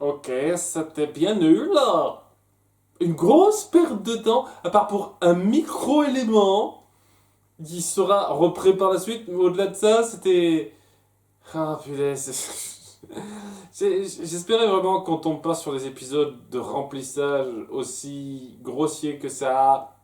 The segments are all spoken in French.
Ok, c'était bien nul. Une grosse perte de temps, à part pour un micro-élément qui sera repris par la suite. Mais au-delà de ça, c'était... Ah, punaise. J'espérais vraiment qu'on tombe pas sur des épisodes de remplissage aussi grossiers que ça.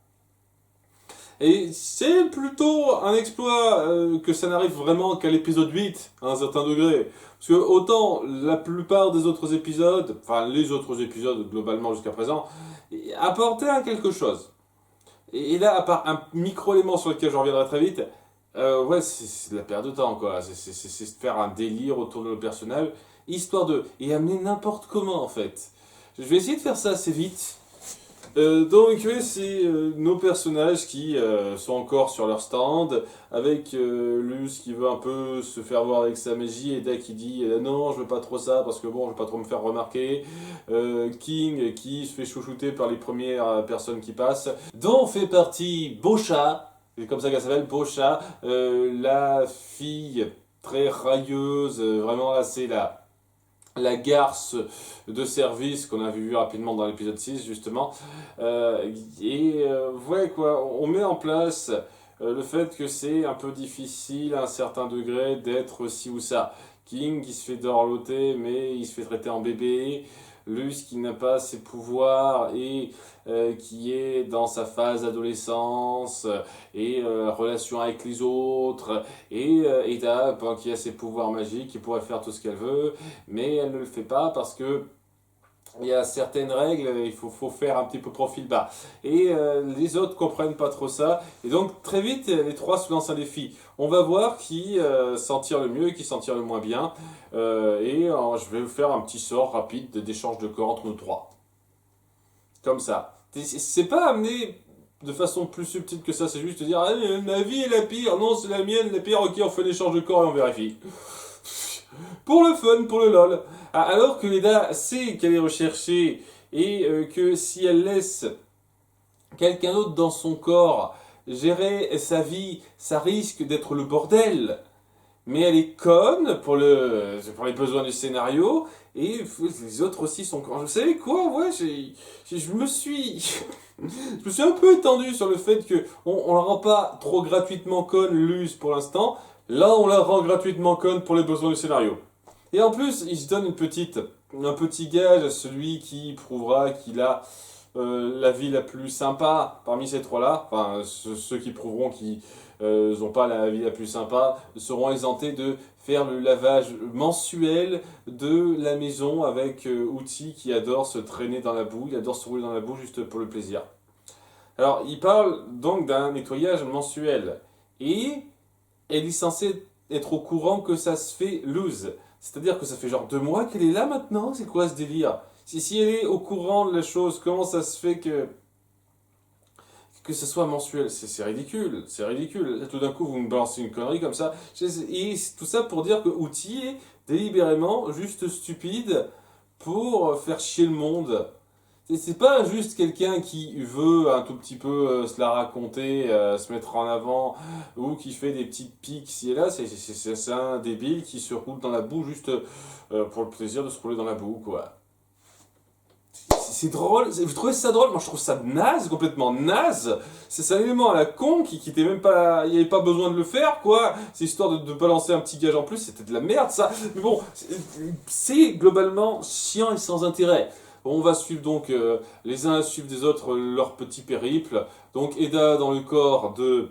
Et c'est plutôt un exploit que ça n'arrive vraiment qu'à l'épisode 8, à un certain degré. Parce que autant la plupart des autres épisodes, enfin les autres épisodes globalement jusqu'à présent, apportaient un quelque chose. Et là, à part un micro-élément sur lequel je reviendrai très vite, ouais, c'est de la perte de temps, quoi. C'est de faire un délire autour de nos personnages, histoire de... Et amener n'importe comment, en fait. Je vais essayer de faire ça assez vite. Donc oui, c'est nos personnages qui sont encore sur leur stand, avec Luce qui veut un peu se faire voir avec sa magie, et Da qui dit non, je veux pas trop ça parce que bon, je veux pas trop me faire remarquer, King qui se fait chouchouter par les premières personnes qui passent, dont fait partie Bocha, c'est comme ça qu'elle s'appelle, Bocha, la fille très railleuse, vraiment là c'est la garce de service qu'on a vu rapidement dans l'épisode 6 justement. Ouais quoi, on met en place le fait que c'est un peu difficile à un certain degré d'être ci ou ça. King qui se fait dorloter mais il se fait traiter en bébé. Luce qui n'a pas ses pouvoirs et qui est dans sa phase d'adolescence et relation avec les autres et Eda qui a ses pouvoirs magiques, qui pourrait faire tout ce qu'elle veut mais elle ne le fait pas parce que il y a certaines règles, il faut faire un petit peu profil bas. Et les autres comprennent pas trop ça. Et donc très vite, les trois se lancent un défi. On va voir qui s'en tire le mieux et qui s'en tire le moins bien. Je vais vous faire un petit sort rapide d'échange de corps entre nous trois. Comme ça. C'est pas amené de façon plus subtile que ça, c'est juste dire ah, ma vie est la pire, non c'est la mienne, la pire, ok on fait l'échange de corps et on vérifie. Pour le fun, pour le lol. Alors que Leda sait qu'elle est recherchée et que si elle laisse quelqu'un d'autre dans son corps gérer sa vie, ça risque d'être le bordel. Mais elle est conne pour les besoins du scénario et les autres aussi sont connes. Vous savez quoi? Ouais, je me suis... je me suis un peu étendu sur le fait que on la rend pas trop gratuitement conne, Luce, pour l'instant. Là, on la rend gratuitement conne pour les besoins du scénario. Et en plus, il se donne un petit gage à celui qui prouvera qu'il a la vie la plus sympa parmi ces trois-là. Enfin, ceux qui prouveront qu'ils n'ont pas la vie la plus sympa seront exemptés de faire le lavage mensuel de la maison avec Outil qui adore se traîner dans la boue, il adore se rouler dans la boue juste pour le plaisir. Alors, il parle donc d'un nettoyage mensuel. Et elle est censée être au courant que ça se fait loose. C'est-à-dire que ça fait genre 2 mois qu'elle est là maintenant. C'est quoi ce délire? Si elle est au courant de la chose, comment ça se fait que ce soit mensuel? C'est ridicule, c'est ridicule. Là, tout d'un coup, vous me balancez une connerie comme ça. Et tout ça pour dire que Outil est délibérément juste stupide pour faire chier le monde. C'est pas juste quelqu'un qui veut un tout petit peu se la raconter, se mettre en avant, ou qui fait des petites piques ci et là. C'est un débile qui se roule dans la boue juste pour le plaisir de se rouler dans la boue, quoi. C'est drôle, vous trouvez ça drôle? Moi je trouve ça naze, complètement naze. C'est un élément à la con qui était même pas. Il n'y avait pas besoin de le faire, quoi. C'est histoire de balancer un petit gage en plus, c'était de la merde ça. Mais bon, c'est globalement chiant et sans intérêt. On va suivre donc les uns suivent des autres leur petit périple. Donc Eda dans le corps de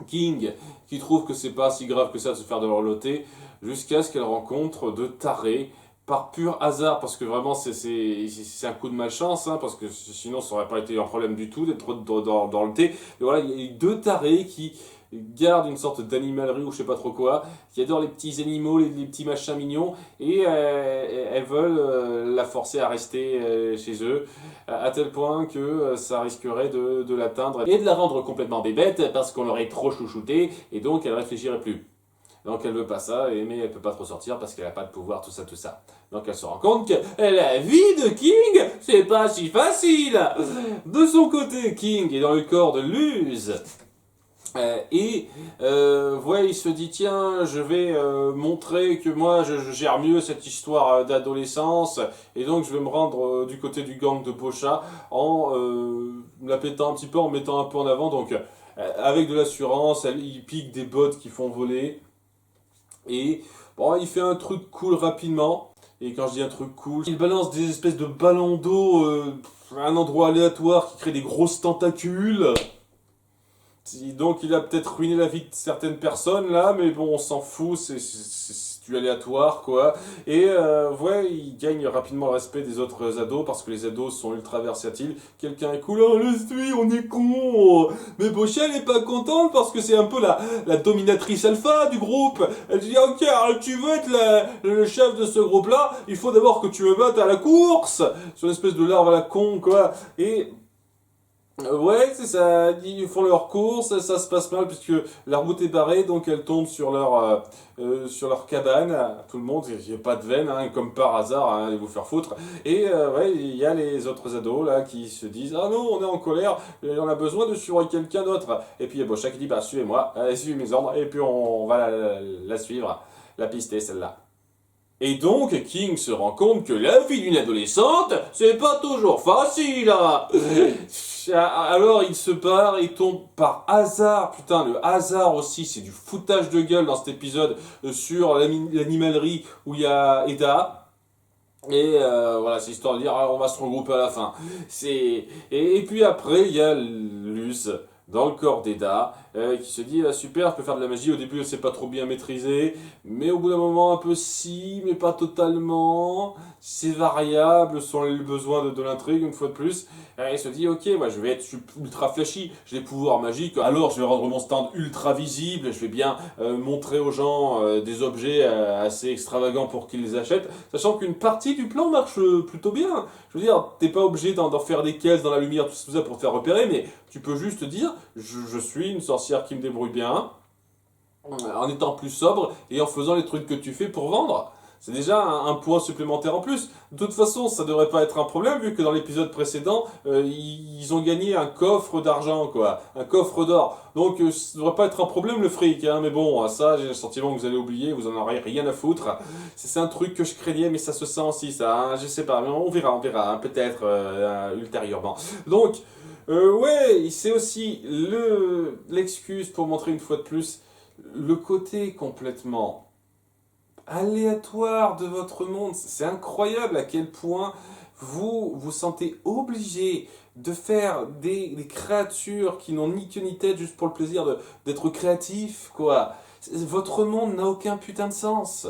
King qui trouve que c'est pas si grave que ça de se faire de l'horloter jusqu'à ce qu'elle rencontre de tarés par pur hasard parce que vraiment c'est un coup de malchance hein, parce que sinon ça aurait pas été un problème du tout d'être dans le thé. Et voilà, il y a eu deux tarés qui gardent une sorte d'animalerie ou je sais pas trop quoi, qui adorent les petits animaux, les petits machins mignons et elles veulent la forcer à rester chez eux à tel point que ça risquerait de l'atteindre et de la rendre complètement bébête parce qu'on l'aurait trop chouchouté et donc elle réfléchirait plus. Donc elle veut pas ça, mais elle peut pas trop sortir parce qu'elle a pas de pouvoir, tout ça, tout ça. Donc elle se rend compte que la vie de King, c'est pas si facile. De son côté, King est dans le corps de Luz. Ouais, il se dit, tiens, je vais montrer que moi, je gère mieux cette histoire d'adolescence, et donc je vais me rendre du côté du gang de Pocha en me la pétant un petit peu, en mettant un peu en avant. Donc, avec de l'assurance, il pique des bottes qui font voler, et bon, il fait un truc cool rapidement. Et quand je dis un truc cool, il balance des espèces de ballons d'eau à un endroit aléatoire qui crée des grosses tentacules. Donc il a peut-être ruiné la vie de certaines personnes là, mais bon, on s'en fout, c'est du aléatoire quoi. Et ouais, il gagne rapidement le respect des autres ados parce que les ados sont ultra versatiles. Quelqu'un est cool, oh, laisse-lui, on est con. Mais Bocha elle est pas contente parce que c'est un peu la dominatrice alpha du groupe. Elle dit, ok, alors tu veux être le chef de ce groupe là, il faut d'abord que tu me battes à la course. Sur une espèce de larve à la con quoi. Et ouais, c'est ça. Ils font leur course, ça se passe mal puisque la route est barrée, donc elles tombent sur leur cabane. Tout le monde, il n'y a pas de veine, hein, comme par hasard, hein, allez vous faire foutre. Et ouais, il y a les autres ados là qui se disent, ah non, on est en colère, on a besoin de suivre quelqu'un d'autre. Et puis il y a Bocha qui dit, bah suivez-moi, suivez mes ordres, et puis on va la suivre. La piste est celle-là. Et donc, King se rend compte que la vie d'une adolescente, c'est pas toujours facile, hein. Alors il se barre et tombe par hasard, putain, le hasard aussi, c'est du foutage de gueule dans cet épisode sur l'animalerie où il y a Eda. Et voilà, c'est histoire de dire, ah, on va se regrouper à la fin. Et puis après, il y a Luz dans le corps d'Eda qui se dit, ah, super, je peux faire de la magie. Au début, c'est pas trop bien maîtrisé, mais au bout d'un moment, un peu si, mais pas totalement. C'est variable selon le besoin de l'intrigue, une fois de plus. Et il se dit, ok, moi je vais être ultra flashy, j'ai des pouvoirs magiques, alors je vais rendre mon stand ultra visible, je vais bien montrer aux gens des objets assez extravagants pour qu'ils les achètent, sachant qu'une partie du plan marche plutôt bien. Je veux dire, t'es pas obligé d'en faire des caisses dans la lumière, tout ça pour te faire repérer, mais tu peux juste dire, je suis une sorcière qui me débrouille bien, en étant plus sobre et en faisant les trucs que tu fais pour vendre. C'est déjà un point supplémentaire en plus. De toute façon, ça devrait pas être un problème vu que dans l'épisode précédent, ils ont gagné un coffre d'argent, quoi, un coffre d'or. Donc, ça devrait pas être un problème le fric, hein. Mais bon, ça, j'ai le sentiment que vous allez oublier, vous en aurez rien à foutre. C'est un truc que je craignais, mais ça se sent aussi, ça. Hein. Je sais pas, mais on verra, hein, peut-être ultérieurement. Donc, ouais, c'est aussi l'excuse pour montrer une fois de plus le côté complètement aléatoire de votre monde. C'est incroyable à quel point vous vous sentez obligé de faire des créatures qui n'ont ni queue ni tête juste pour le plaisir d'être créatif, quoi. Votre monde n'a aucun putain de sens.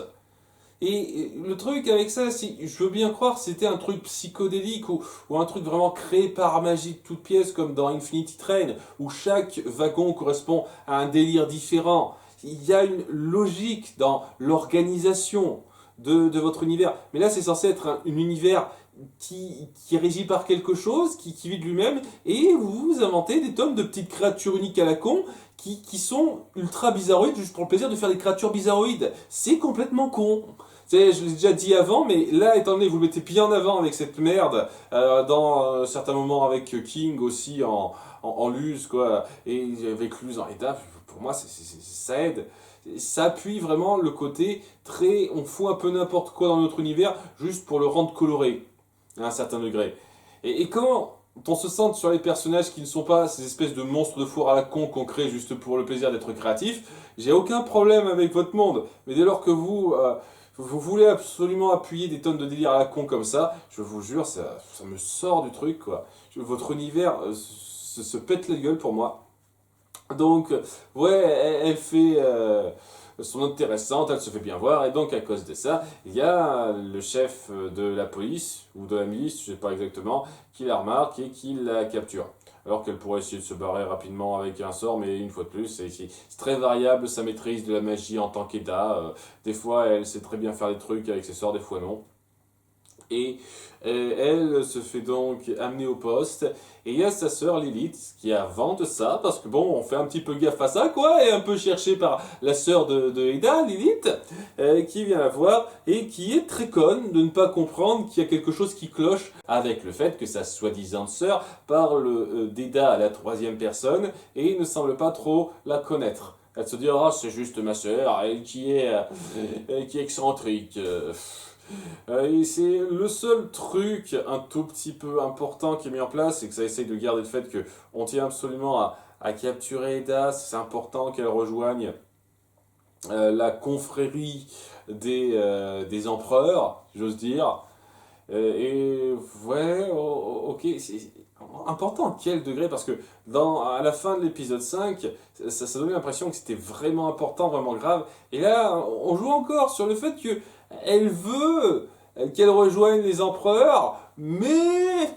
Et le truc avec ça, si je veux bien croire c'était un truc psychodélique ou un truc vraiment créé par magie de toute pièce comme dans Infinity Train, où chaque wagon correspond à un délire différent. Il y a une logique dans l'organisation de votre univers. Mais là, c'est censé être un univers qui est régi par quelque chose, qui vit de lui-même, et vous inventez des tonnes de petites créatures uniques à la con qui sont ultra bizarroïdes juste pour le plaisir de faire des créatures bizarroïdes. C'est complètement con. Tu sais, je l'ai déjà dit avant, mais là, étant donné que vous le mettez bien en avant avec cette merde, dans certains moments avec King aussi en Luz, quoi, et avec Luz en état, pour moi, ça aide. Ça appuie vraiment le côté très, on fout un peu n'importe quoi dans notre univers, juste pour le rendre coloré, à un certain degré. Et quand on se centre sur les personnages qui ne sont pas ces espèces de monstres de four à la con qu'on crée juste pour le plaisir d'être créatif, j'ai aucun problème avec votre monde. Mais dès lors que vous voulez absolument appuyer des tonnes de délire à la con comme ça, je vous jure, ça me sort du truc, quoi. Votre univers se pète la gueule pour moi. Donc, ouais, elle fait son intéressante, elle se fait bien voir, et donc à cause de ça, il y a le chef de la police, ou de la milice, je sais pas exactement, qui la remarque et qui la capture. Alors qu'elle pourrait essayer de se barrer rapidement avec un sort, mais une fois de plus, c'est très variable sa maîtrise de la magie en tant qu'Eda. Des fois, elle sait très bien faire des trucs avec ses sorts, des fois non. Et elle se fait donc amener au poste. Et il y a sa sœur Lilith qui a vent de ça, parce que bon, on fait un petit peu gaffe à ça, quoi, et un peu cherché par la sœur de Eda, Lilith, qui vient la voir et qui est très conne de ne pas comprendre qu'il y a quelque chose qui cloche avec le fait que sa soi-disant sœur parle d'Eda à la troisième personne et ne semble pas trop la connaître. Elle se dit, ah, c'est juste ma sœur, elle qui est excentrique. Et c'est le seul truc un tout petit peu important qui est mis en place, c'est que ça essaye de garder le fait que on tient absolument à capturer Eda, c'est important qu'elle rejoigne la confrérie des empereurs, j'ose dire. Et ouais, ok, c'est important à quel degré, parce que à la fin de l'épisode 5, ça donnait l'impression que c'était vraiment important, vraiment grave. Et là, on joue encore sur le fait que elle veut qu'elle rejoigne les empereurs, mais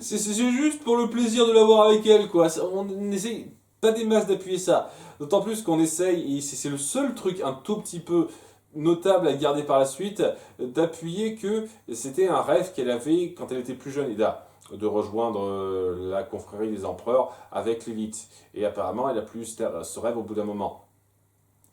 c'est juste pour le plaisir de l'avoir avec elle, quoi. On essaye pas des masses d'appuyer ça. D'autant plus qu'on essaye, et c'est le seul truc un tout petit peu notable à garder par la suite, d'appuyer que c'était un rêve qu'elle avait quand elle était plus jeune, Eda, de rejoindre la confrérie des empereurs avec Lilith. Et apparemment, elle a plus ce rêve au bout d'un moment.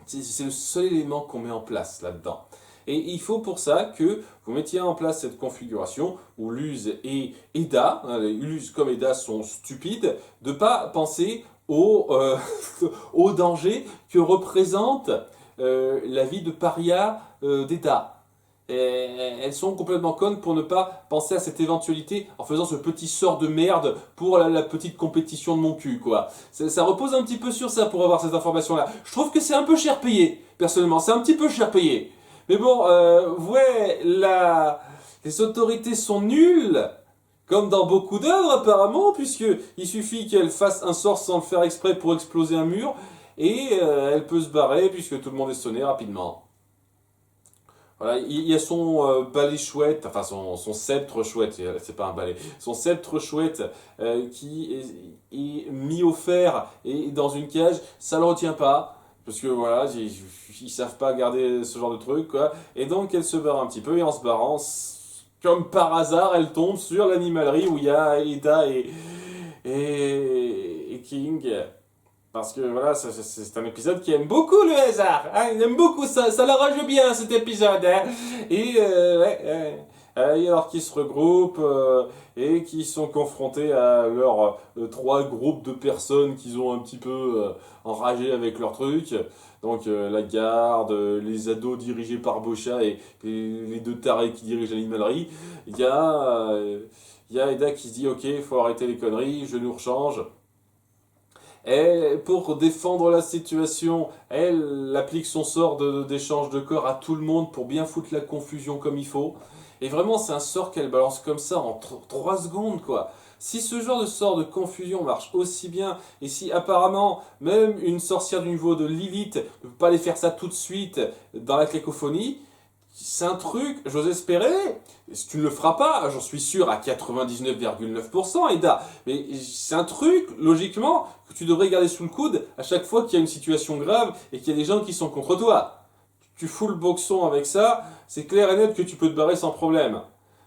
C'est le seul élément qu'on met en place là-dedans. Et il faut pour ça que vous mettiez en place cette configuration où Luz et Eda, Luz comme Eda sont stupides, de ne pas penser au danger que représente la vie de paria d'Eda. Elles sont complètement connes pour ne pas penser à cette éventualité en faisant ce petit sort de merde pour la petite compétition de mon cul, quoi. Ça repose un petit peu sur ça pour avoir cette information-là. Je trouve que c'est un peu cher payé, personnellement, c'est un petit peu cher payé. Mais bon, ouais, les autorités sont nulles, comme dans beaucoup d'œuvres apparemment, puisqu'il suffit qu'elle fasse un sort sans le faire exprès pour exploser un mur, et elle peut se barrer puisque tout le monde est sonné rapidement. Voilà, il y a son balai chouette, enfin son sceptre chouette, c'est pas un balai, son sceptre chouette qui est mis au fer et dans une cage, ça le retient pas. Parce que voilà, ils savent pas garder ce genre de truc, quoi. Et donc elle se barre un petit peu, et en se barrant, comme par hasard, elle tombe sur l'animalerie où il y a Eda et King. Parce que voilà, c'est un épisode qui aime beaucoup le hasard. Hein, il aime beaucoup ça, ça l'arrange bien cet épisode. Hein. Et ouais, et alors qu'ils se regroupent et qui sont confrontés à leurs trois groupes de personnes qu'ils ont un petit peu enragés avec leur truc. Donc la garde, les ados dirigés par Bocha et les deux tarés qui dirigent l'animalerie. Il y a Eda qui se dit ok, il faut arrêter les conneries, je nous rechange. Et pour défendre la situation, elle applique son sort d'échange de corps à tout le monde pour bien foutre la confusion comme il faut. Et vraiment, c'est un sort qu'elle balance comme ça en 3 secondes, quoi. Si ce genre de sort de confusion marche aussi bien, et si apparemment même une sorcière du niveau de Lilith ne peut pas aller faire ça tout de suite dans la cacophonie, c'est un truc, j'ose espérer, si tu ne le feras pas, j'en suis sûr à 99,9%, Eda, mais c'est un truc, logiquement, que tu devrais garder sous le coude à chaque fois qu'il y a une situation grave et qu'il y a des gens qui sont contre toi. Tu fous le boxon avec ça, c'est clair et net que tu peux te barrer sans problème.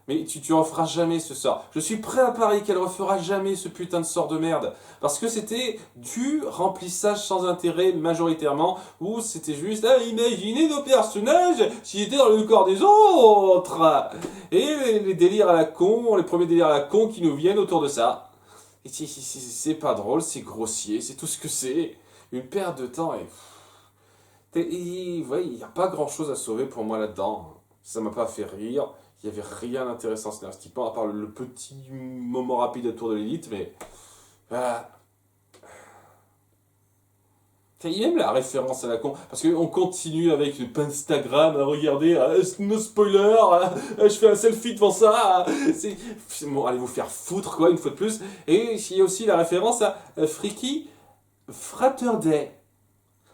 Mais tu referas jamais ce sort. Je suis prêt à parier qu'elle refera jamais ce putain de sort de merde. Parce que c'était du remplissage sans intérêt majoritairement, où c'était juste imaginez nos personnages s'ils étaient dans le corps des autres. Et les délires à la con, les premiers délires à la con qui nous viennent autour de ça. Et c'est pas drôle, c'est grossier, c'est tout ce que c'est. Une perte de temps et il n'y a pas grand chose à sauver pour moi là-dedans. Ça m'a pas fait rire. Il n'y avait rien d'intéressant scénaristiquement, à part le petit moment rapide à tour de l'élite, mais... Il y a même la référence à la con, parce qu'on continue avec le Instagram, à regarder, no spoiler, je fais un selfie devant ça, bon, allez vous faire foutre, quoi, une fois de plus. Et il y a aussi la référence à Freaky Friday.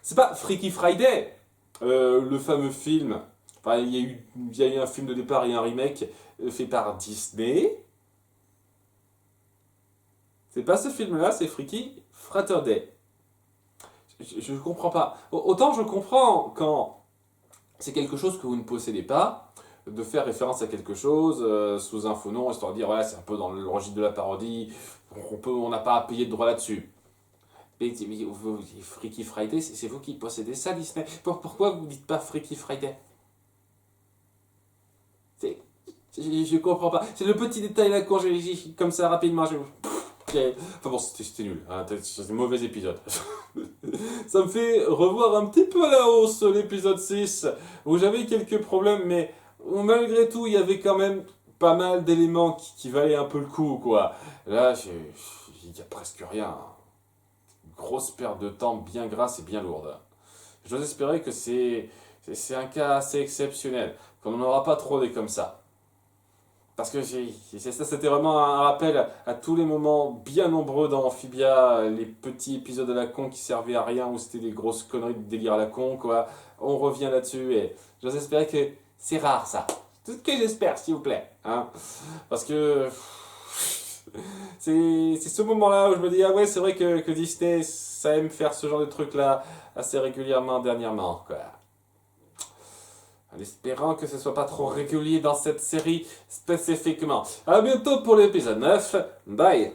C'est pas Freaky Friday, le fameux film. Enfin, il y a eu un film de départ et un remake fait par Disney. C'est pas ce film-là, c'est Freaky Friday. Je comprends pas. Autant je comprends quand c'est quelque chose que vous ne possédez pas, de faire référence à quelque chose sous un faux nom, histoire de dire, ouais, c'est un peu dans le registre de la parodie, on n'a pas à payer de droit là-dessus. Mais Freaky Friday, c'est vous qui possédez ça, Disney. Pourquoi vous ne dites pas Freaky Friday? Je comprends pas. C'est le petit détail là, quand j'ai comme ça rapidement. Enfin bon, c'était nul. Hein, c'est un mauvais épisode. Ça me fait revoir un petit peu à la hausse l'épisode 6, où j'avais quelques problèmes, mais malgré tout, il y avait quand même pas mal d'éléments qui valaient un peu le coup, quoi. Là, il n'y a presque rien. Grosse perte de temps bien grasse et bien lourde. J'ose espérer que c'est un cas assez exceptionnel, qu'on n'en aura pas trop des comme ça. Parce que c'était vraiment un rappel à tous les moments bien nombreux dans Amphibia, les petits épisodes à la con qui servaient à rien, où c'était des grosses conneries de délire à la con, quoi. On revient là-dessus et j'ose espérer que c'est rare ça. Tout ce que j'espère, s'il vous plaît. Hein. Parce que c'est ce moment-là où je me dis, ah ouais, c'est vrai que Disney, ça aime faire ce genre de trucs-là assez régulièrement dernièrement, quoi. En espérant que ce soit pas trop régulier dans cette série spécifiquement. A bientôt pour l'épisode 9. Bye!